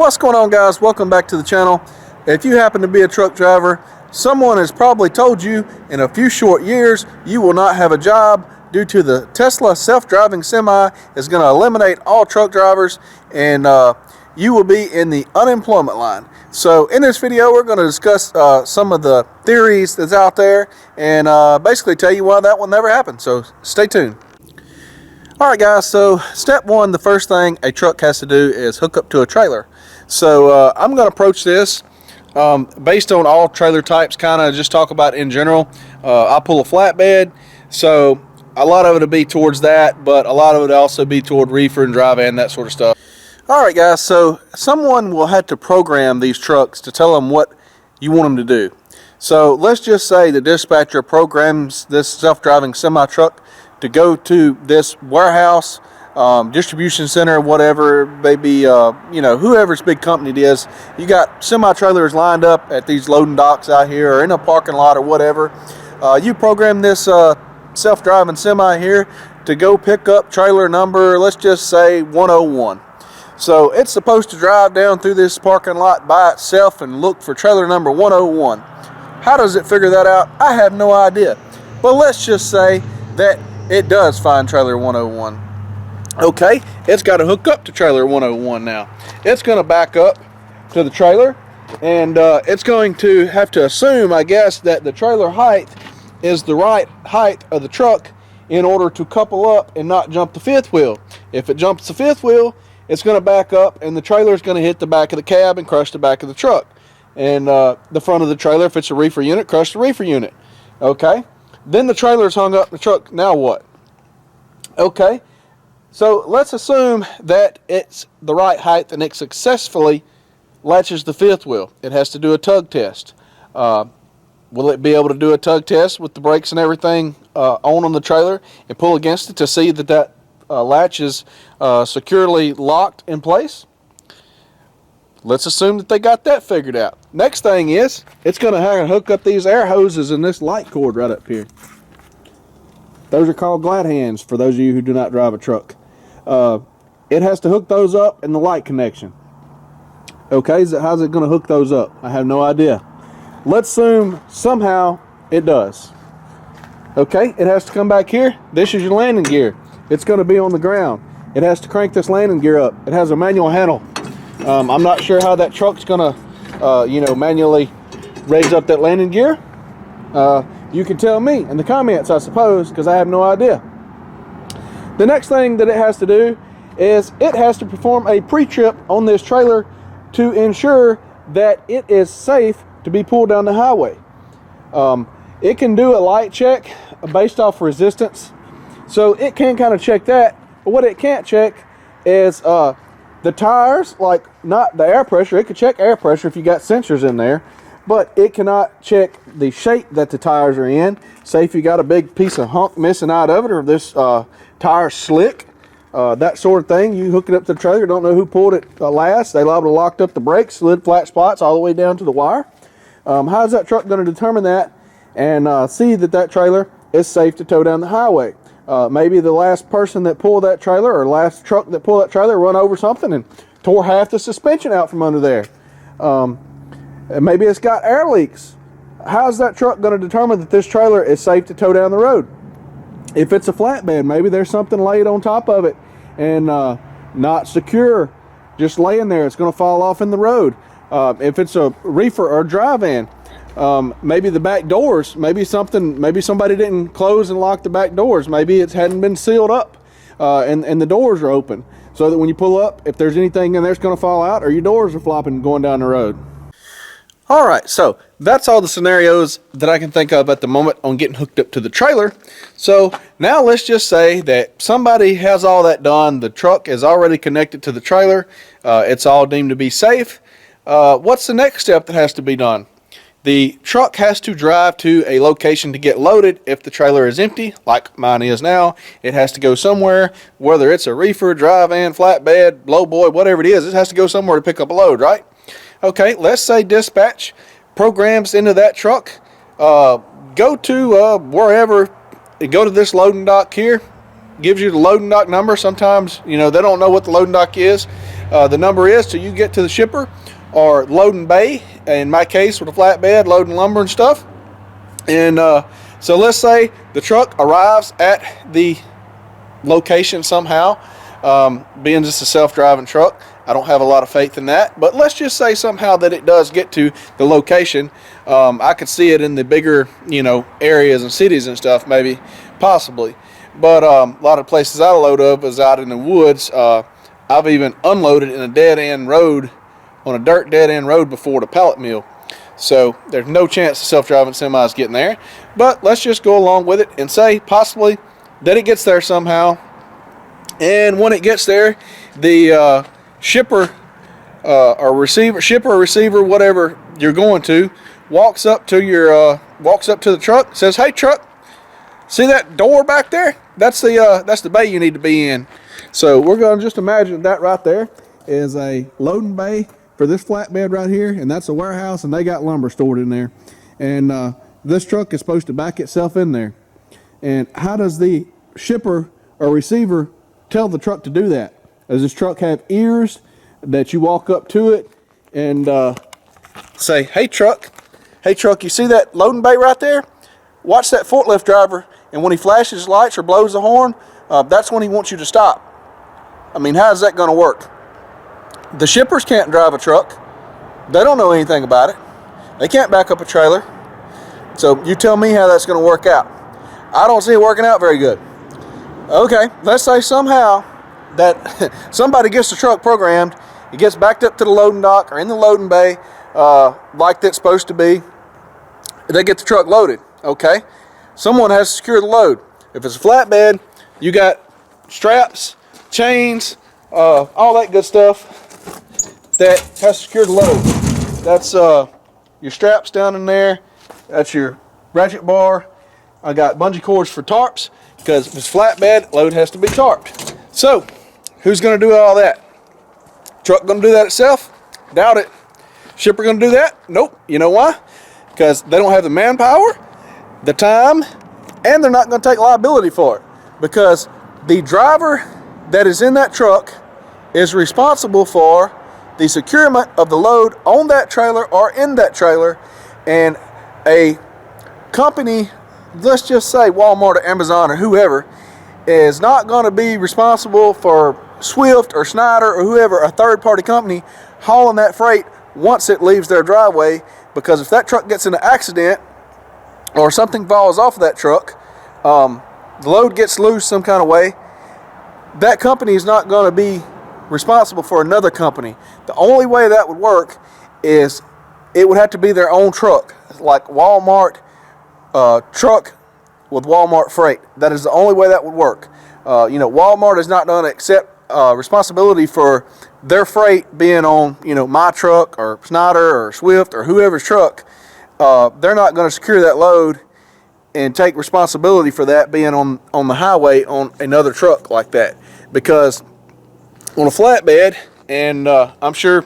What's going on, guys? Welcome back to the channel. If you happen to be a truck driver, someone has probably told you in a few short years you will not have a job due to the Tesla self-driving semi is going to eliminate all truck drivers, and you will be in the unemployment line. So in this video we're going to discuss some of the theories that's out there and basically tell you why that will never happen. So stay tuned. Alright guys, so step one, the first thing a truck has to do is hook up to a trailer. So I'm going to approach this based on all trailer types, kind of just talk about in general. I pull a flatbed, so a lot of it will be towards that, but a lot of it will also be toward reefer and dry van, that sort of stuff. Alright guys, so someone will have to program these trucks to tell them what you want them to do. So let's just say the dispatcher programs this self-driving semi-truck to go to this warehouse, distribution center, whatever, maybe, you know, whoever's big company it is. You got semi-trailers lined up at these loading docks out here or in a parking lot or whatever. You program this self-driving semi here to go pick up trailer number, let's just say 101. So it's supposed to drive down through this parking lot by itself and look for trailer number 101. How does it figure that out? I have no idea. But let's just say that it does find trailer 101. Okay, it's got to hook up to trailer 101 now. It's going to back up to the trailer, and it's going to have to assume, I guess, that the trailer height is the right height of the truck in order to couple up and not jump the fifth wheel. If it jumps the fifth wheel, it's going to back up, and the trailer is going to hit the back of the cab and crush the back of the truck. And the front of the trailer, if it's a reefer unit, crush the reefer unit. Okay? Then the trailer is hung up in the truck. Now what? Okay, so let's assume that it's the right height and it successfully latches the fifth wheel. It has to do a tug test. Will it be able to do a tug test with the brakes and everything on the trailer and pull against it to see that that latch is securely locked in place? Let's assume that they got that figured out. Next thing is, it's going to hook up these air hoses and this light cord right up here. Those are called glad hands for those of you who do not drive a truck. It has to hook those up in the light connection. Okay, how's it going to hook those up? I have no idea. Let's assume somehow it does. Okay, it has to come back here. This is your landing gear. It's going to be on the ground. It has to crank this landing gear up. It has a manual handle. I'm not sure how that truck's going to, you know, manually raise up that landing gear. You can tell me in the comments, I suppose, because I have no idea. The next thing that it has to do is it has to perform a pre-trip on this trailer to ensure that it is safe to be pulled down the highway. It can do a light check based off resistance, so it can kind of check that. But what it can't check is the tires, like not the air pressure. It could check air pressure if you got sensors in there, but it cannot check the shape that the tires are in. Say if you got a big piece of hunk missing out of it, or this tire slick, that sort of thing. You hook it up to the trailer, don't know who pulled it last. They liable to locked up the brakes, slid flat spots all the way down to the wire. How's that truck going to determine that and see that that trailer is safe to tow down the highway? Maybe the last person that pulled that trailer, or last truck that pulled that trailer, run over something and tore half the suspension out from under there. Maybe it's got air leaks. How's that truck going to determine that this trailer is safe to tow down the road? If it's a flatbed, maybe there's something laid on top of it and not secure, just laying there. It's going to fall off in the road. If it's a reefer or a dry van, maybe the back doors, maybe somebody didn't close and lock the back doors. Maybe it hadn't been sealed up and the doors are open, so that when you pull up, if there's anything in there, it's going to fall out, or your doors are flopping going down the road. Alright, so that's all the scenarios that I can think of at the moment on getting hooked up to the trailer. So now let's just say that somebody has all that done. The truck is already connected to the trailer. It's all deemed to be safe. What's the next step that has to be done? The truck has to drive to a location to get loaded. If the trailer is empty, like mine is now, it has to go somewhere, whether it's a reefer, dry van, flatbed, lowboy, whatever it is, it has to go somewhere to pick up a load, right? Okay, let's say dispatch programs into that truck, go to wherever, go to this loading dock here, gives you the loading dock number. Sometimes, you know, they don't know what the loading dock is. the number is till you get to the shipper or loading bay. In my case, with a flatbed, loading lumber and stuff. And so let's say the truck arrives at the location somehow, being just a self-driving truck. I don't have a lot of faith in that, but let's just say somehow that it does get to the location. I could see it in the bigger, areas and cities and stuff, maybe, possibly. But a lot of places I load up is out in the woods. I've even unloaded in a dead-end road, on a dirt dead-end road before the pallet mill. So there's no chance of self-driving semis getting there. But let's just go along with it and say possibly that it gets there somehow. And when it gets there, the shipper or receiver, whatever you're going to, walks up to the truck, says, "Hey, truck, see that door back there? That's the bay you need to be in." So we're going to just imagine that right there is a loading bay for this flatbed right here, and that's a warehouse, and they got lumber stored in there. And this truck is supposed to back itself in there. And how does the shipper or receiver tell the truck to do that? Does this truck have ears that you walk up to it and say, hey truck, you see that loading bay right there? Watch that forklift driver, and when he flashes lights or blows the horn, that's when he wants you to stop. I mean, how is that going to work? The shippers can't drive a truck. They don't know anything about it. They can't back up a trailer. So you tell me how that's going to work out. I don't see it working out very good. Okay, let's say somehow that somebody gets the truck programmed, it gets backed up to the loading dock or in the loading bay like that's supposed to be. They get the truck loaded. Okay, someone has to secure the load. If it's a flatbed, you got straps, chains, all that good stuff that has to secure the load. That's your straps down in there. That's your ratchet bar. I got bungee cords for tarps, because if it's flatbed, load has to be tarped. So who's going to do all that? Truck going to do that itself? Doubt it. Shipper going to do that? Nope. You know why? Because they don't have the manpower, the time, and they're not going to take liability for it, because the driver that is in that truck is responsible for the securement of the load on that trailer or in that trailer. And a company, let's just say Walmart or Amazon or whoever, is not going to be responsible for Swift or Schneider or whoever, a third-party company, hauling that freight once it leaves their driveway. Because if that truck gets in an accident or something falls off of that truck, the load gets loose some kind of way, that company is not going to be responsible for another company. The only way that would work is it would have to be their own truck, like Walmart truck with Walmart freight. That is the only way that would work. Walmart is not going to accept responsibility for their freight being on, my truck or Schneider or Swift or whoever's truck. They're not going to secure that load and take responsibility for that being on the highway on another truck like that. Because on a flatbed, and I'm sure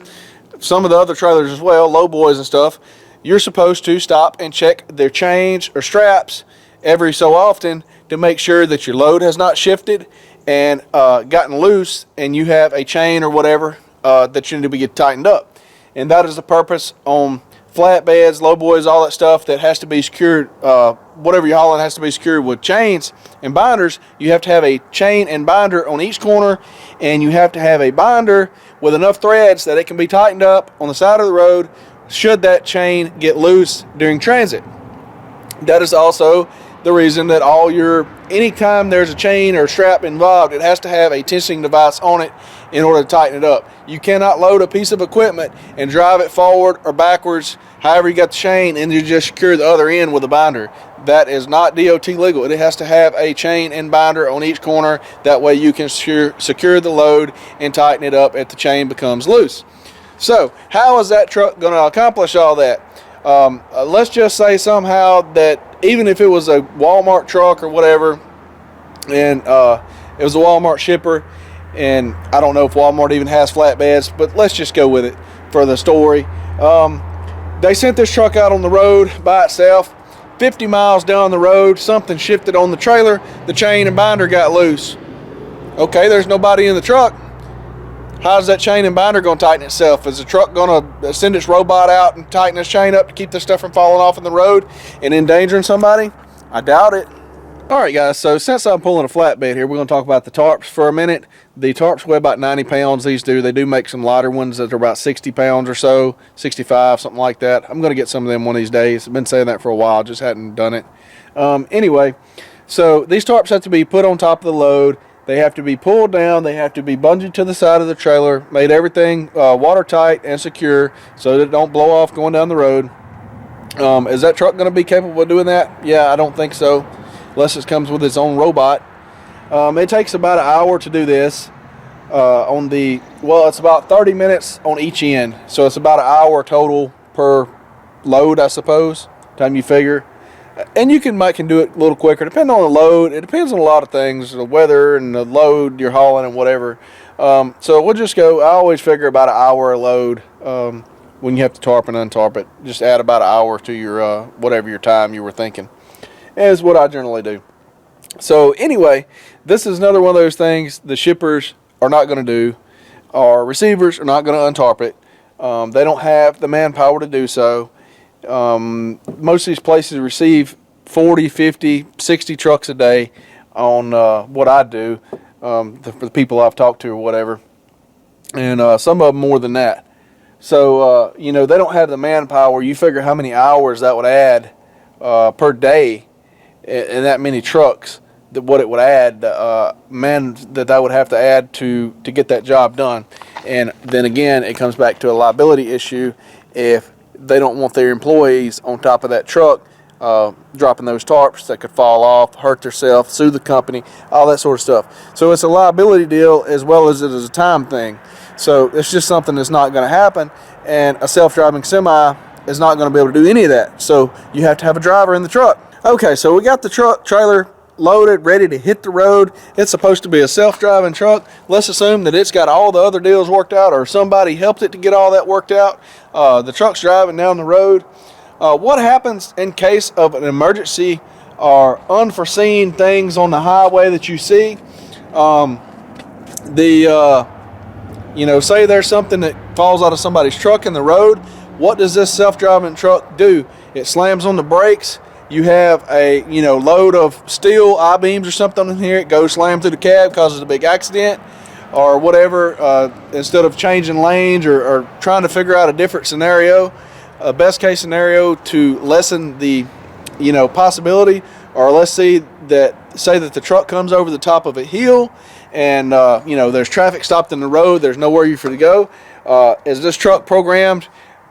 some of the other trailers as well, low boys and stuff, you're supposed to stop and check their chains or straps every so often to make sure that your load has not shifted and gotten loose, and you have a chain or whatever that you need to get tightened up. And that is the purpose on flatbeds, low boys, all that stuff that has to be secured. Whatever you're hauling has to be secured with chains and binders. You have to have a chain and binder on each corner, and you have to have a binder with enough threads that it can be tightened up on the side of the road should that chain get loose during transit. That is also the reason that anytime there's a chain or strap involved, it has to have a tensing device on it in order to tighten it up. You cannot load a piece of equipment and drive it forward or backwards, however you got the chain, and you just secure the other end with a binder. That is not DOT legal. It has to have a chain and binder on each corner. That way you can secure the load and tighten it up if the chain becomes loose. So how is that truck going to accomplish all that? Let's just say somehow that even if it was a Walmart truck or whatever, and it was a Walmart shipper, and I don't know if Walmart even has flatbeds, but let's just go with it for the story. They sent this truck out on the road by itself. 50 miles down the road, something shifted on the trailer. The chain and binder got loose. Okay, there's nobody in the truck. how's that chain and binder going to tighten itself? Is the truck going to send its robot out and tighten its chain up to keep this stuff from falling off in the road and endangering somebody? I doubt it. All right, guys, so since I'm pulling a flatbed here, we're going to talk about the tarps for a minute. The tarps weigh about 90 pounds. These do. They do make some lighter ones that are about 60 pounds or so, 65, something like that. I'm going to get some of them one of these days. I've been saying that for a while, just hadn't done it. Anyway, so these tarps have to be put on top of the load. They have to be pulled down. They have to be bungeed to the side of the trailer, made everything watertight and secure so that it don't blow off going down the road. Is that truck going to be capable of doing that? Yeah, I don't think so, unless it comes with its own robot. It takes about an hour to do this. It's about 30 minutes on each end, so it's about an hour total per load, I suppose, time you figure. And you can do it a little quicker, depending on the load. It depends on a lot of things, the weather and the load you're hauling and whatever. So we'll just go, I always figure about an hour a load when you have to tarp and untarp it. Just add about an hour to your whatever your time you were thinking, is what I generally do. So anyway, this is another one of those things the shippers are not going to do. Our receivers are not going to untarp it. They don't have the manpower to do so. Most of these places receive 40, 50, 60 trucks a day on what I do, for the people I've talked to or whatever, and some of them more than that. So, they don't have the manpower. You figure how many hours that would add per day in that many trucks, what it would add, man, that would have to add to get that job done. And then again, it comes back to a liability issue if they don't want their employees on top of that truck dropping those tarps that could fall off, hurt themselves, sue the company, all that sort of stuff. So it's a liability deal as well as it is a time thing. So it's just something that's not going to happen, and a self-driving semi is not going to be able to do any of that. So you have to have a driver in the truck. Okay, so we got the truck trailer loaded, ready to hit the road. It's supposed to be a self-driving truck. Let's assume that it's got all the other deals worked out, or somebody helped it to get all that worked out. The truck's driving down the road. What happens in case of an emergency or unforeseen things on the highway that you see? Say there's something that falls out of somebody's truck in the road. What does this self-driving truck do? It slams on the brakes. You have a load of steel I-beams or something in here. It goes slam through the cab, causes a big accident or whatever. Instead of changing lanes or trying to figure out a different scenario, a best case scenario to lessen the possibility, or let's say that the truck comes over the top of a hill and there's traffic stopped in the road. There's nowhere for you to go. Is this truck programmed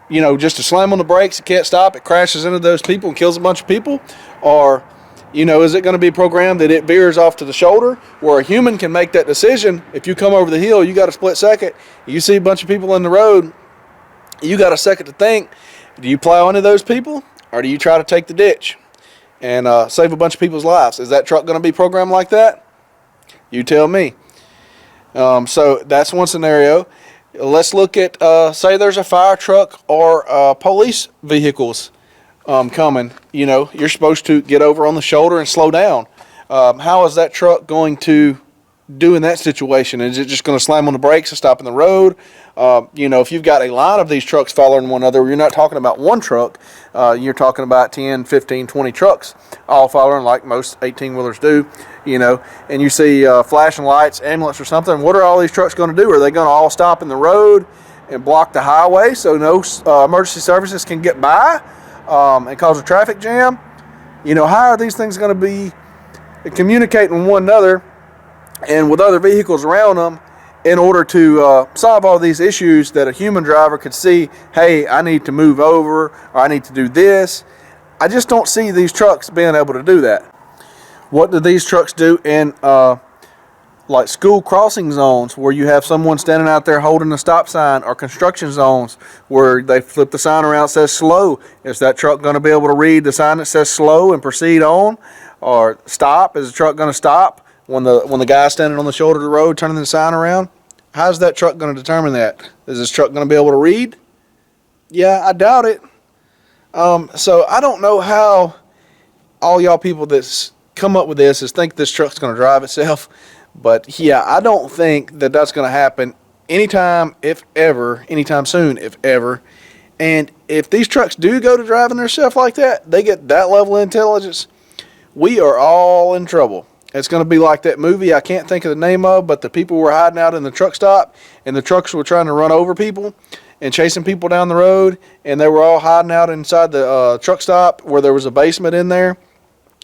just to slam on the brakes? It can't stop. It crashes into those people and kills a bunch of people? Or, is it going to be programmed that it veers off to the shoulder where a human can make that decision? If you come over the hill, you got a split second. You see a bunch of people in the road. You got a second to think. Do you plow into those people, or do you try to take the ditch and save a bunch of people's lives? Is that truck going to be programmed like that? You tell me. So that's one scenario. Let's look at, say there's a fire truck or police vehicles coming. You're supposed to get over on the shoulder and slow down. How is that truck going to do in that situation? Is it just going to slam on the brakes and stop in the road? If you've got a line of these trucks following one another, you're not talking about one truck. You're talking about 10, 15, 20 trucks all following like most 18-wheelers do. And you see flashing lights, ambulance or something. What are all these trucks going to do? Are they going to all stop in the road and block the highway so no emergency services can get by and cause a traffic jam? How are these things going to be communicating with one another and with other vehicles around them in order to solve all these issues that a human driver could see? Hey, I need to move over, or I need to do this. I just don't see these trucks being able to do that. What do these trucks do in like school crossing zones where you have someone standing out there holding a stop sign, or construction zones where they flip the sign around that says slow? Is that truck going to be able to read the sign that says slow and proceed on? Or stop? Is the truck going to stop when the guy's standing on the shoulder of the road turning the sign around? How's that truck going to determine that? Is this truck going to be able to read? Yeah, I doubt it. So I don't know how all y'all people that's come up with this think this truck's going to drive itself. But yeah, I don't think that that's going to happen anytime, if ever, anytime soon, if ever. And if these trucks do go to driving themselves like that, they get that level of intelligence, we are all in trouble. It's going to be like that movie I can't think of the name of, but the people were hiding out in the truck stop, and the trucks were trying to run over people and chasing people down the road, and they were all hiding out inside the truck stop where there was a basement in there,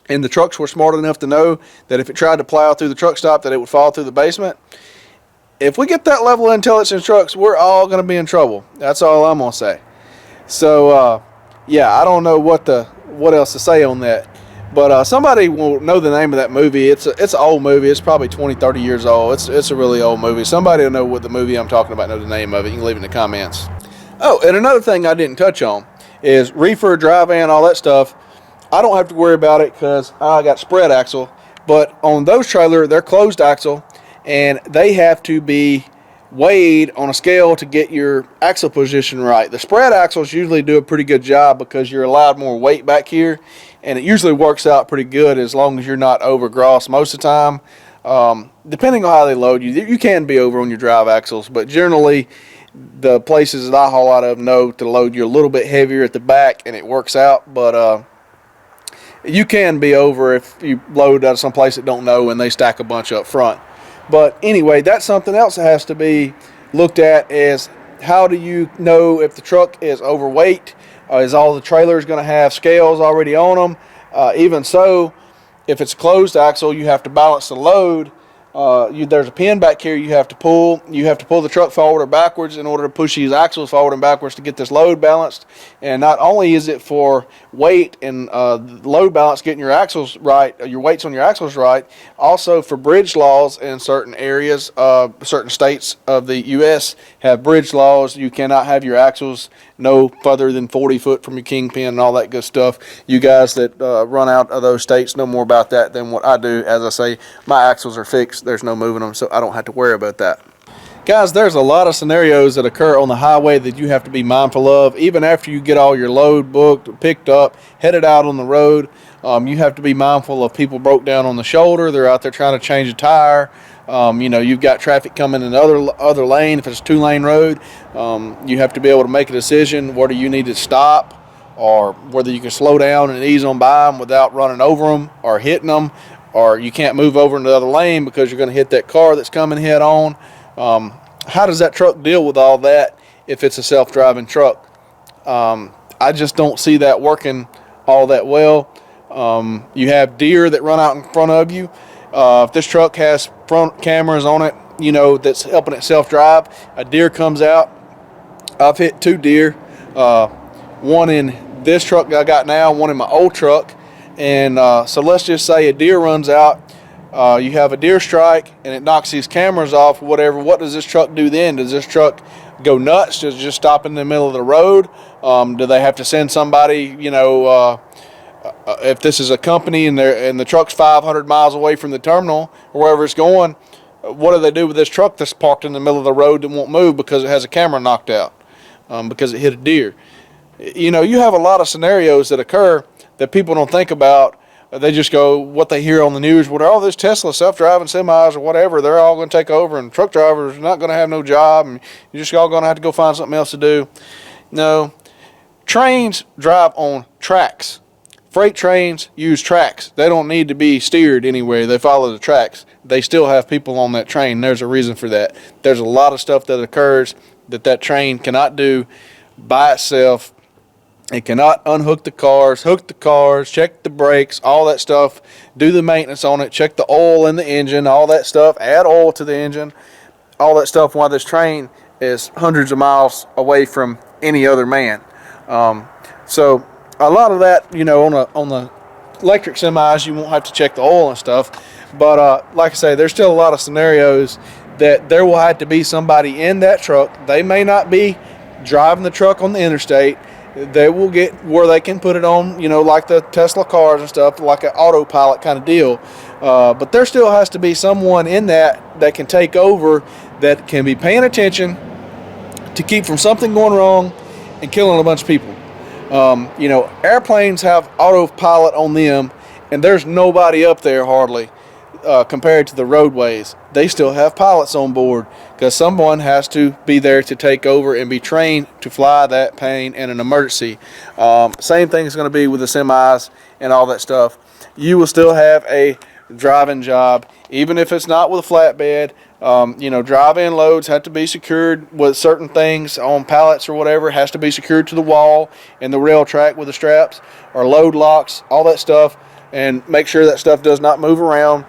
and the trucks were smart enough to know that if it tried to plow through the truck stop that it would fall through the basement. If we get that level of intelligence in trucks, we're all going to be in trouble. That's all I'm going to say. So, yeah, I don't know what else to say on that. But somebody will know the name of that movie. It's an old movie. It's probably 20, 30 years old. It's a really old movie. Somebody will know what the movie I'm talking about, know the name of it. You can leave it in the comments. Oh, and another thing I didn't touch on is reefer, dry van, all that stuff. I don't have to worry about it because I got spread axle. But on those trailers, they're closed axle, and they have to be weighed on a scale to get your axle position right. The spread axles usually do a pretty good job because you're allowed more weight back here, and it usually works out pretty good as long as you're not over gross most of the time. Depending on how they load you, you can be over on your drive axles, but generally the places that I haul out of know to load you a little bit heavier at the back, and it works out. But you can be over if you load out of some place that don't know and they stack a bunch up front. But anyway, that's something else that has to be looked at, is how do you know if the truck is overweight? Is all the trailers going to have scales already on them? Even so, if it's closed axle, you have to balance the load. There's a pin back here you have to pull. You have to pull the truck forward or backwards in order to push these axles forward and backwards to get this load balanced. And not only is it for weight and load balance, getting your axles right, your weights on your axles right, also for bridge laws in certain areas, certain states of the U.S. have bridge laws. You cannot have your axles no further than 40 foot from your kingpin and all that good stuff. You guys that run out of those states know more about that than what I do. As I say, my axles are fixed. There's no moving them, so I don't have to worry about that. Guys, there's a lot of scenarios that occur on the highway that you have to be mindful of. Even after you get all your load booked, picked up, headed out on the road, you have to be mindful of people broke down on the shoulder. They're out there trying to change a tire. You've got traffic coming in the other lane. If it's a 2-lane road, you have to be able to make a decision whether you need to stop or whether you can slow down and ease on by them without running over them or hitting them, or you can't move over into the other lane because you're going to hit that car that's coming head on. How does that truck deal with all that if it's a self-driving truck? I just don't see that working all that well. You have deer that run out in front of you. If this truck has front cameras on it, that's helping it self-drive, a deer comes out. I've hit 2 deer, one in this truck I got now, one in my old truck. And so let's just say a deer runs out. You have a deer strike and it knocks these cameras off or whatever. What does this truck do then? Does this truck go nuts? Does it just stop in the middle of the road? Do they have to send somebody, if this is a company and the truck's 500 miles away from the terminal or wherever it's going, what do they do with this truck that's parked in the middle of the road that won't move because it has a camera knocked out because it hit a deer? You have a lot of scenarios that occur that people don't think about. They just go what they hear on the news. All this Tesla self-driving semis or whatever, they're all going to take over, and truck drivers are not going to have no job, and you're just all going to have to go find something else to do. No, trains drive on tracks. Freight trains use tracks. They don't need to be steered anywhere. They follow the tracks. They still have people on that train. There's a reason for that. There's a lot of stuff that occurs that train cannot do by itself. It cannot unhook the cars, hook the cars, check the brakes, all that stuff, do the maintenance on it, check the oil in the engine, all that stuff, add oil to the engine, all that stuff while this train is hundreds of miles away from any other man. So a lot of that, on the electric semis, you won't have to check the oil and stuff. But like I say, there's still a lot of scenarios that there will have to be somebody in that truck. They may not be driving the truck on the interstate. They will get where they can put it on, like the Tesla cars and stuff, like an autopilot kind of deal. But there still has to be someone in that can take over, that can be paying attention to keep from something going wrong and killing a bunch of people. Airplanes have autopilot on them, and there's nobody up there hardly compared to the roadways. they still have pilots on board, because someone has to be there to take over and be trained to fly that plane in an emergency. Same thing is going to be with the semis and all that stuff. You will still have a driving job, even if it's not with a flatbed. Drive-in loads have to be secured with certain things on pallets or whatever. It has to be secured to the wall and the rail track with the straps, or load locks, all that stuff, and make sure that stuff does not move around.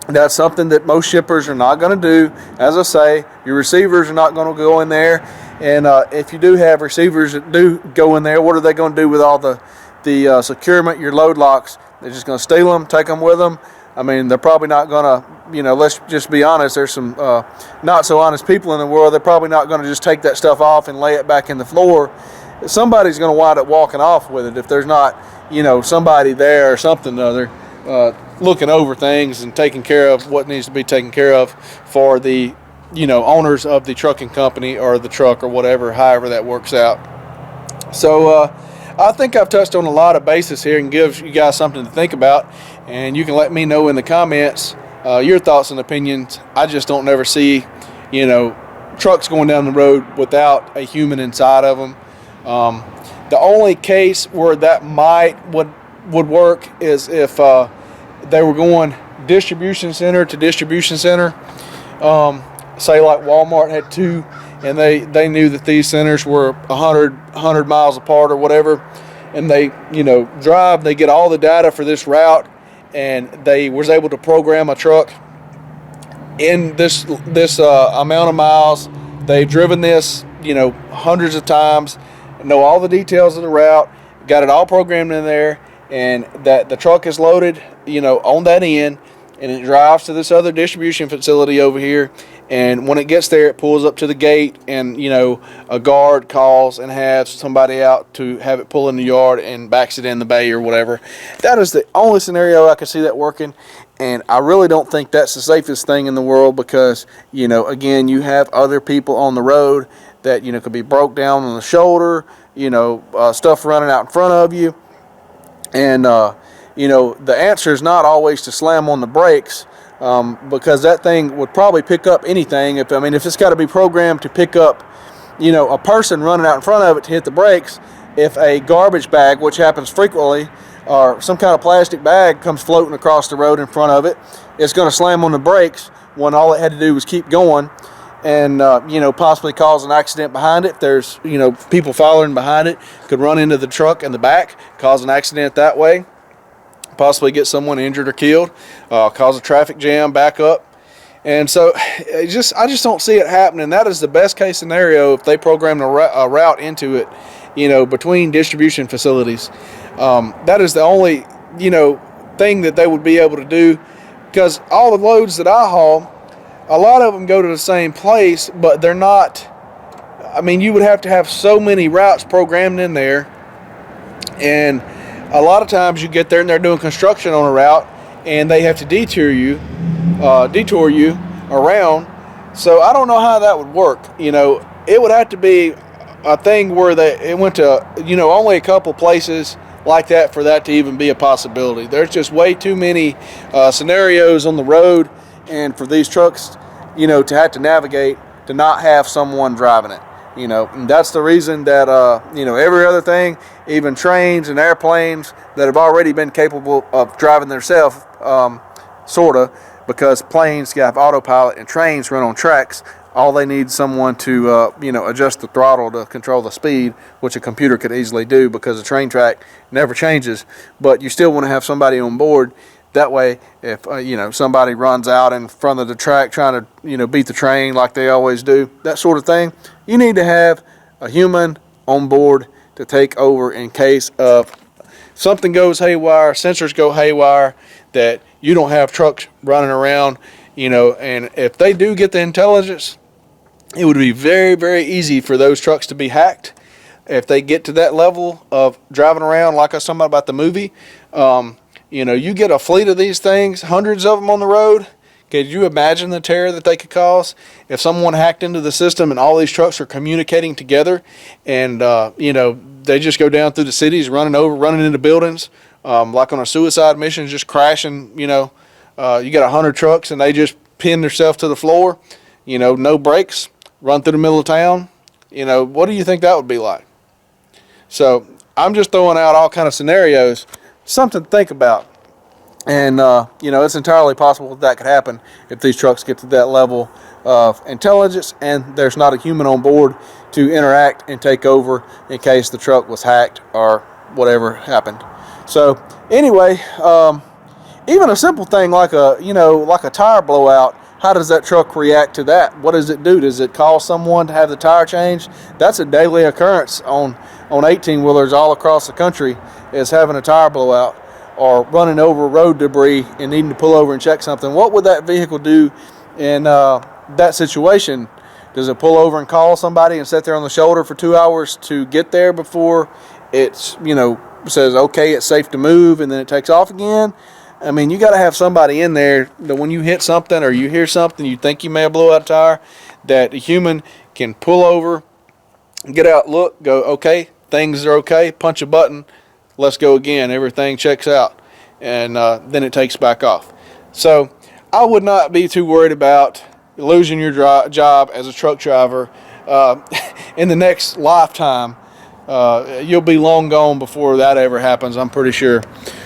That's something that most shippers are not going to do. As I say, your receivers are not going to go in there. And if you do have receivers that do go in there, what are they going to do with all the securement, your load locks? They're just going to steal them, take them with them. I mean, they're probably not going to, let's just be honest, there's some not so honest people in the world. They're probably not going to just take that stuff off and lay it back in the floor. Somebody's going to wind up walking off with it if there's not, somebody there or something or other looking over things and taking care of what needs to be taken care of for the, owners of the trucking company or the truck or whatever, however that works out. So I think I've touched on a lot of bases here and give you guys something to think about. And you can let me know in the comments your thoughts and opinions. I just don't never see, trucks going down the road without a human inside of them. The only case where that would work is if they were going distribution center to distribution center. Say like Walmart had two, and they knew that these centers were 100 miles apart or whatever, and they drive, they get all the data for this route, and they was able to program a truck in this amount of miles. They've driven this hundreds of times, know all the details of the route, got it all programmed in there, and that the truck is loaded on that end, and it drives to this other distribution facility over here. And when it gets there, it pulls up to the gate, and a guard calls and has somebody out to have it pull in the yard and backs it in the bay or whatever. That is the only scenario I can see that working, and I really don't think that's the safest thing in the world, because again, you have other people on the road that could be broke down on the shoulder, stuff running out in front of you, and the answer is not always to slam on the brakes. Because that thing would probably pick up anything. If it's got to be programmed to pick up, a person running out in front of it to hit the brakes, if a garbage bag, which happens frequently, or some kind of plastic bag comes floating across the road in front of it, it's going to slam on the brakes when all it had to do was keep going, and possibly cause an accident behind it. If there's people following behind it, could run into the truck in the back, cause an accident that way. Possibly get someone injured or killed, cause a traffic jam, back up. And so I just don't see it happening. That is the best case scenario if they program a route into it, between distribution facilities. That is the only, thing that they would be able to do, because all the loads that I haul, a lot of them go to the same place, but they're not, you would have to have so many routes programmed in there, and a lot of times you get there and they're doing construction on a route, and they have to detour you around. So I don't know how that would work. It would have to be a thing where it went to only a couple places like that for that to even be a possibility. There's just way too many scenarios on the road, and for these trucks to have to navigate to not have someone driving it. And that's the reason that every other thing, even trains and airplanes that have already been capable of driving themselves, sorta, because planes have autopilot and trains run on tracks. All they need is someone to adjust the throttle to control the speed, which a computer could easily do, because the train track never changes. But you still want to have somebody on board. That way, if somebody runs out in front of the track trying to beat the train like they always do, that sort of thing, you need to have a human on board to take over in case of something goes haywire, sensors go haywire, that you don't have trucks running around, and if they do get the intelligence, it would be very, very easy for those trucks to be hacked. If they get to that level of driving around, like I was talking about the movie, you get a fleet of these things, hundreds of them on the road. Could you imagine the terror that they could cause if someone hacked into the system and all these trucks are communicating together, and they just go down through the cities, running into buildings, like on a suicide mission, just crashing. You got 100 trucks and they just pin yourself to the floor, you know, no brakes, run through the middle of town, you know, what do you think that would be like? So I'm just throwing out all kind of scenarios, something to think about. And, you know, it's entirely possible that could happen if these trucks get to that level of intelligence and there's not a human on board to interact and take over in case the truck was hacked or whatever happened. So anyway, even a simple thing like a tire blowout, how does that truck react to that? What does it do? Does it call someone to have the tire changed? That's a daily occurrence on 18-wheelers all across the country, is having a tire blowout or running over road debris and needing to pull over and check something. What would that vehicle do in that situation? Does it pull over and call somebody and sit there on the shoulder for 2 hours to get there before it's, you know, says, okay, it's safe to move, and then it takes off again? I mean, you got to have somebody in there that when you hit something or you hear something you think you may have blew out a tire, that a human can pull over, get out, look, go, okay, things are okay, punch a button, let's go again, everything checks out, and then it takes back off. So I would not be too worried about losing your job as a truck driver in the next lifetime. You'll be long gone before that ever happens, I'm pretty sure.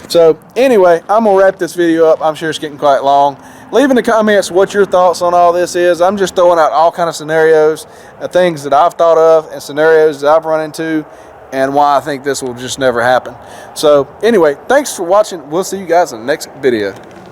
So anyway, I'm going to wrap this video up. I'm sure it's getting quite long. Leave in the comments what your thoughts on all this is. I'm just throwing out all kind of scenarios, things that I've thought of and scenarios that I've run into, and why I think this will just never happen. So anyway, thanks for watching. We'll see you guys in the next video.